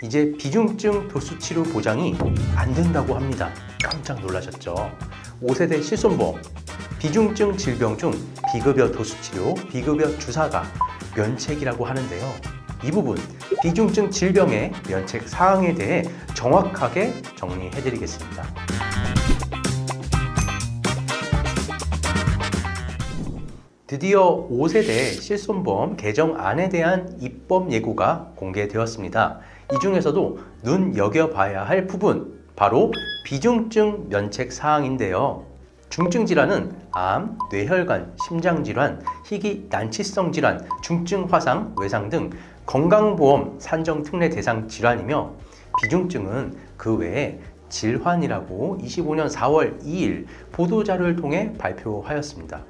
이제 비중증 도수치료 보장이 안 된다고 합니다. 깜짝 놀라셨죠? 5세대 실손보험, 비중증 질병 중 비급여 도수치료, 비급여 주사가 면책이라고 하는데요. 이 부분, 비중증 질병의 면책 사항에 대해 정확하게 정리해드리겠습니다. 드디어 5세대 실손보험 개정안에 대한 입법 예고가 공개되었습니다. 이 중에서도 눈여겨봐야 할 부분, 바로 비중증 면책 사항인데요. 중증 질환은 암, 뇌혈관, 심장질환, 희귀 난치성 질환, 중증 화상, 외상 등 건강보험 산정 특례 대상 질환이며, 비중증은 그 외에 질환이라고 25년 4월 2일 보도자료를 통해 발표하였습니다.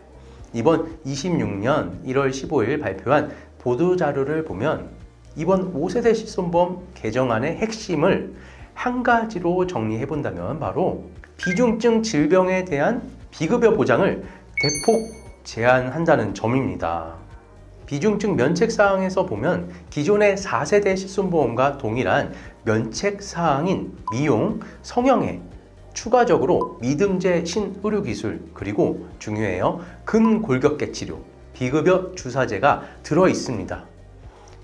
이번 26년 1월 15일 발표한 보도자료를 보면 이번 5세대 실손보험 개정안의 핵심을 한 가지로 정리해본다면 바로 비중증 질병에 대한 비급여 보장을 대폭 제한한다는 점입니다. 비중증 면책사항에서 보면 기존의 4세대 실손보험과 동일한 면책사항인 미용, 성형에 추가적으로 미등재 신의료기술, 그리고 중요해요, 근골격계 치료, 비급여 주사제가 들어있습니다.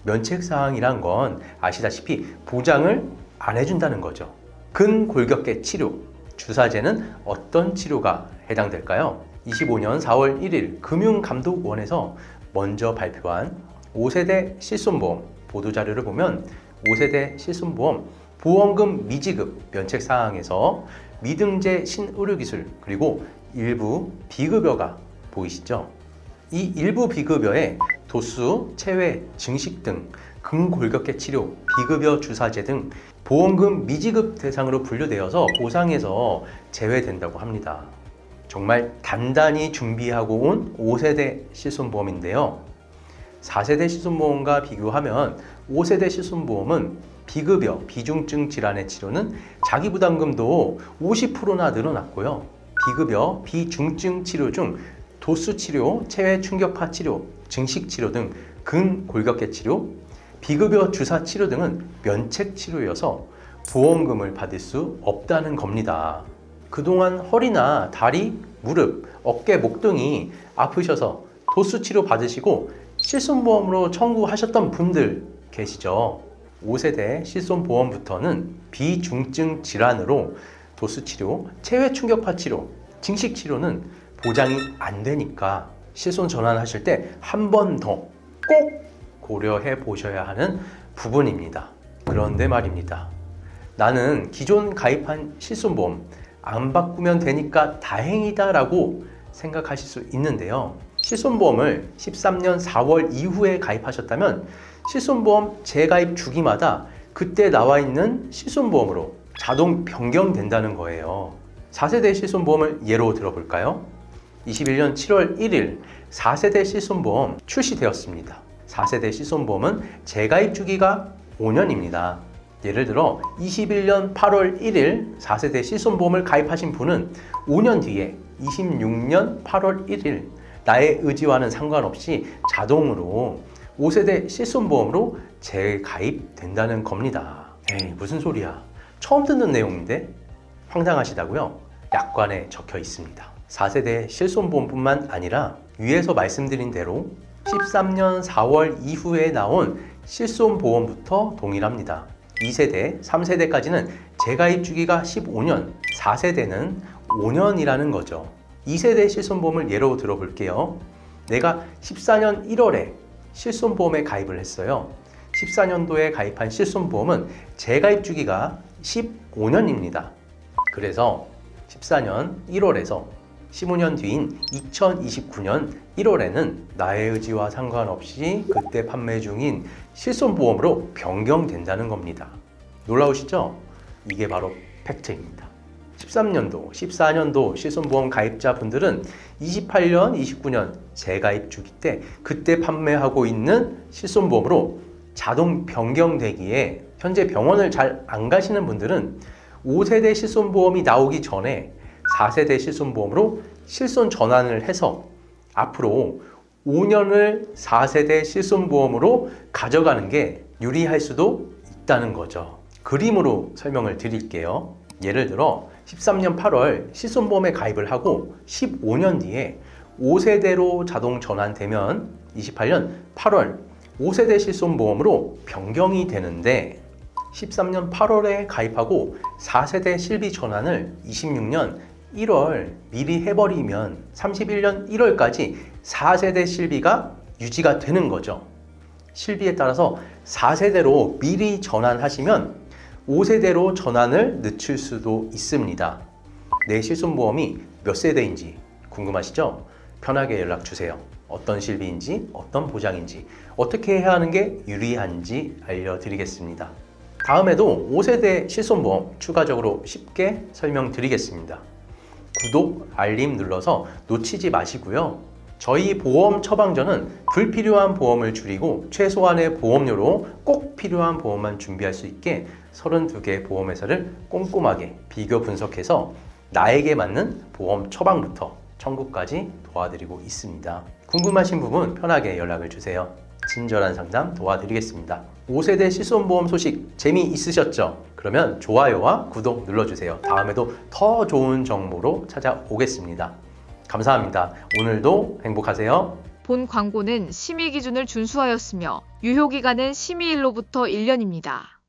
면책사항이란 건 아시다시피 보장을 안 해준다는 거죠. 근골격계 치료, 주사제는 어떤 치료가 해당될까요? 25년 4월 1일 금융감독원에서 먼저 발표한 5세대 실손보험 보도자료를 보면 5세대 실손보험 보험금 미지급 면책사항에서 미등재 신의료기술, 그리고 일부 비급여가 보이시죠? 이 일부 비급여에 도수, 체외, 증식 등 근골격계 치료, 비급여 주사제 등 보험금 미지급 대상으로 분류되어서 보상에서 제외된다고 합니다. 정말 단단히 준비하고 온 5세대 실손보험인데요. 4세대 실손보험과 비교하면 5세대 실손보험은 비급여, 비중증 질환의 치료는 자기부담금도 50%나 늘어났고요. 비급여, 비중증 치료 중 도수 치료, 체외 충격파 치료, 증식 치료 등 근골격계 치료, 비급여 주사 치료 등은 면책 치료여서 보험금을 받을 수 없다는 겁니다. 그동안 허리나 다리, 무릎, 어깨, 목 등이 아프셔서 도수 치료 받으시고 실손보험으로 청구하셨던 분들 계시죠? 5세대 실손보험부터는 비중증 질환으로 도수치료, 체외 충격파 치료, 증식 치료는 보장이 안 되니까 실손 전환하실 때 한 번 더 꼭 고려해 보셔야 하는 부분입니다. 그런데 말입니다. 나는 기존 가입한 실손보험 안 바꾸면 되니까 다행이다 라고 생각하실 수 있는데요. 실손보험을 13년 4월 이후에 가입하셨다면 실손보험 재가입 주기마다 그때 나와 있는 실손보험으로 자동 변경된다는 거예요. 4세대 실손보험을 예로 들어볼까요? 21년 7월 1일 4세대 실손보험 출시되었습니다. 4세대 실손보험은 재가입 주기가 5년입니다. 예를 들어 21년 8월 1일 4세대 실손보험을 가입하신 분은 5년 뒤에 26년 8월 1일 나의 의지와는 상관없이 자동으로 5세대 실손보험으로 재가입된다는 겁니다. 에이, 무슨 소리야. 처음 듣는 내용인데? 황당하시다고요? 약관에 적혀 있습니다. 4세대 실손보험뿐만 아니라 위에서 말씀드린 대로 13년 4월 이후에 나온 실손보험부터 동일합니다. 2세대, 3세대까지는 재가입 주기가 15년, 4세대는 5년이라는 거죠. 2세대 실손보험을 예로 들어볼게요. 내가 14년 1월에 실손보험에 가입을 했어요. 14년도에 가입한 실손보험은 재가입 주기가 15년입니다. 그래서 14년 1월에서 15년 뒤인 2029년 1월에는 나의 의지와 상관없이 그때 판매 중인 실손보험으로 변경된다는 겁니다. 놀라우시죠? 이게 바로 팩트입니다. 13년도, 14년도 실손보험 가입자분들은 28년, 29년 재가입 주기 때 그때 판매하고 있는 실손보험으로 자동 변경되기에 현재 병원을 잘 안 가시는 분들은 5세대 실손보험이 나오기 전에 4세대 실손보험으로 실손 전환을 해서 앞으로 5년을 4세대 실손보험으로 가져가는 게 유리할 수도 있다는 거죠. 그림으로 설명을 드릴게요. 예를 들어 13년 8월 실손보험에 가입을 하고 15년 뒤에 5세대로 자동 전환되면 28년 8월 5세대 실손보험으로 변경이 되는데 13년 8월에 가입하고 4세대 실비 전환을 26년 1월 미리 해버리면 31년 1월까지 4세대 실비가 유지가 되는 거죠. 실비에 따라서 4세대로 미리 전환하시면 5세대로 전환을 늦출 수도 있습니다. 내 실손보험이 몇 세대인지 궁금하시죠? 편하게 연락 주세요. 어떤 실비인지, 어떤 보장인지, 어떻게 해야 하는 게 유리한지 알려드리겠습니다. 다음에도 5세대 실손보험 추가적으로 쉽게 설명드리겠습니다. 구독, 알림 눌러서 놓치지 마시고요. 저희 보험 처방전은 불필요한 보험을 줄이고 최소한의 보험료로 꼭 필요한 보험만 준비할 수 있게 32개 보험회사를 꼼꼼하게 비교 분석해서 나에게 맞는 보험 처방부터 청구까지 도와드리고 있습니다. 궁금하신 부분 편하게 연락을 주세요. 친절한 상담 도와드리겠습니다. 5세대 실손보험 소식 재미있으셨죠? 그러면 좋아요와 구독 눌러주세요. 다음에도 더 좋은 정보로 찾아오겠습니다. 감사합니다. 오늘도 행복하세요. 본 광고는 심의 기준을 준수하였으며 유효기간은 심의일로부터 1년입니다.